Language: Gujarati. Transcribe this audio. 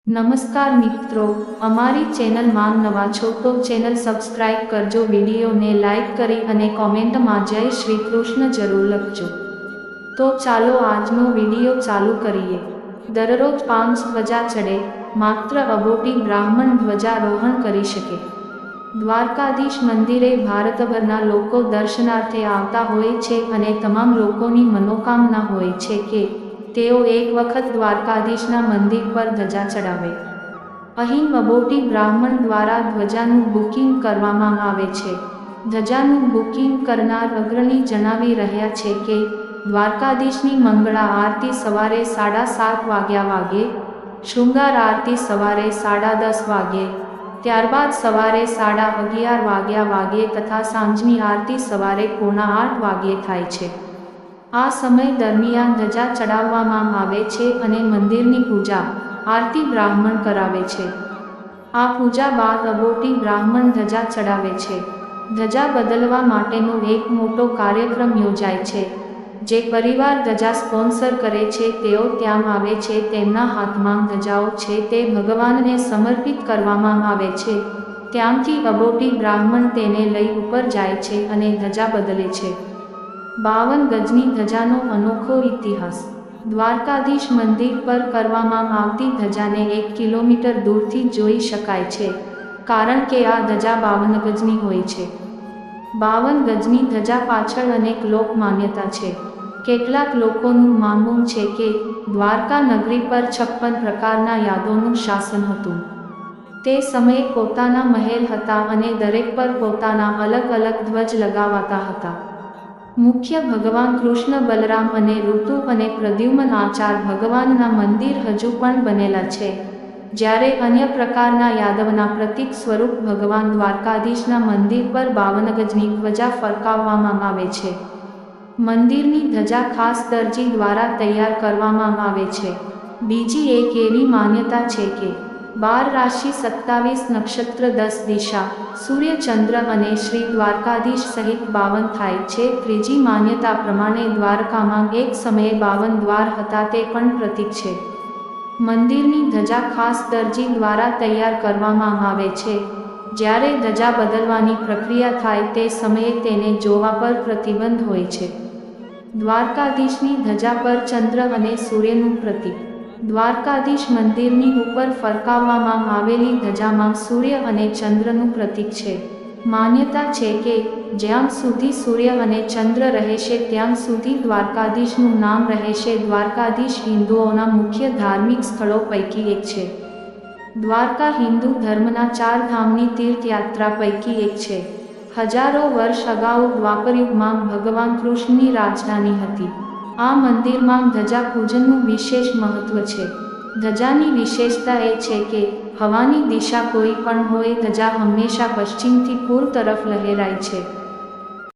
નમસ્કાર મિત્રો, અમારી ચેનલમાં નવા છો તો ચેનલ સબસ્ક્રાઇબ કરજો, વિડીયોને લાઇક કરી અને કોમેન્ટમાં જય શ્રી કૃષ્ણ જરૂર લખજો। તો ચાલો આજનો વિડીયો ચાલુ કરીએ। દરરોજ 5 ધ્વજા ચડે, માત્ર અબોટી બ્રાહ્મણ ધ્વજારોહણ કરી શકે। દ્વારકાધીશ મંદિરે ભારતભરના લોકો દર્શનાર્થે આવતા હોય છે અને તમામ લોકોની મનોકામના હોય છે કે તેઓ એક વખત દ્વારકાધીશના મંદિર પર ધજા ચડાવે। અહીં અબોટી બ્રાહ્મણ દ્વારા ધ્વજાનું બુકિંગ કરવામાં આવે છે। ધજાનું બુકિંગ કરનાર અગ્રણી જણાવી રહ્યા છે કે દ્વારકાધીશની મંગળા આરતી સવારે 7:30 વાગે, શૃંગાર આરતી સવારે 10:30 વાગે, ત્યારબાદ સવારે 11:30 વાગે તથા સાંજની આરતી સવારે 7:45 વાગે થાય છે। આ સમય દરમિયાન ધજા ચડાવવામાં આવે છે અને મંદિરની પૂજા આરતી બ્રાહ્મણ કરાવે છે। આ પૂજા બાદ અબોટી બ્રાહ્મણ ધજા ચડાવે છે। ધજા બદલવા માટેનો એક મોટો કાર્યક્રમ યોજાય છે। જે પરિવાર ધજા સ્પોન્સર કરે છે તેઓ ત્યાં આવે છે, તેમના હાથમાં ધજાઓ છે તે ભગવાનને સમર્પિત કરવામાં આવે છે। ત્યાંથી અબોટી બ્રાહ્મણ તેને લઈ ઉપર જાય છે અને ધજા બદલે છે। 52 ગજની ધજાનો અનોખો ઇતિહાસ। દ્વારકાધીશ મંદિર પર કરવામાં આવતી ધજાને 1 કિલોમીટર દૂરથી જોઈ શકાય છે, કારણ કે આ ધજા 52 ગજની હોય છે। 52 ગજની ધજા પાછળ અનેક લોક માન્યતા છે। કેટલાક લોકોનું માનવું છે કે દ્વારકા નગરી પર 56 પ્રકારના યાદવોનું શાસન હતું। તે સમયે પોતાના મહેલ હતા અને દરેક પર પોતાના અલગ અલગ ધ્વજ લગાવાતા હતા। મુખ્ય ભગવાન કૃષ્ણ, બલરામ અને ઋતુ અને પ્રદ્યુમ્ન આ 4 ભગવાનના મંદિર હજુ પણ બનેલા છે, જ્યારે અન્ય પ્રકારના યાદવના પ્રતીક સ્વરૂપ ભગવાન દ્વારકાધીશના મંદિર પર 52 ગજની ધ્વજા ફરકાવવામાં આવે છે। મંદિરની ધજા ખાસ દરજી દ્વારા તૈયાર કરવામાં આવે છે। બીજી એક એવી માન્યતા છે કે 12 રાશિ, 27 નક્ષત્ર, 10 દિશા, સૂર્ય, ચંદ્ર અને શ્રી દ્વારકાધીશ સહિત 52 થાય છે। ત્રીજી માન્યતા પ્રમાણે દ્વારકામાં એક સમયે 52 દ્વાર હતા, તે પણ પ્રતીક છે। મંદિરની ધજા ખાસ દરજી દ્વારા તૈયાર કરવામાં આવે છે। જ્યારે ધજા બદલવાની પ્રક્રિયા થાય તે સમયે તેને જોવા પર પ્રતિબંધ હોય છે। દ્વારકાધીશની ધજા પર ચંદ્ર અને સૂર્યનું પ્રતીક। દ્વારકાધીશ મંદિરની ઉપર ફરકાવવામાં આવેલી ધજામાં સૂર્ય અને ચંદ્રનું પ્રતીક છે। માન્યતા છે કે જ્યાં સુધી સૂર્ય અને ચંદ્ર રહેશે ત્યાં સુધી દ્વારકાધીશનું નામ રહેશે। દ્વારકાધીશ હિન્દુઓના મુખ્ય ધાર્મિક સ્થળો પૈકી એક છે। દ્વારકા હિન્દુ ધર્મના 4 ધામની તીર્થયાત્રા પૈકી એક છે। હજારો વર્ષ અગાઉ દ્વાપરયુગમાં ભગવાન કૃષ્ણની રાજધાની હતી। આ મંદિરમાં ધજા પૂજનનું વિશેષ મહત્વ છે। ધજાની વિશેષતા એ છે કે હવાની દિશા કોઈ પણ હોય, ધજા હંમેશા પશ્ચિમથી પૂર્વ તરફ લહેરાય છે।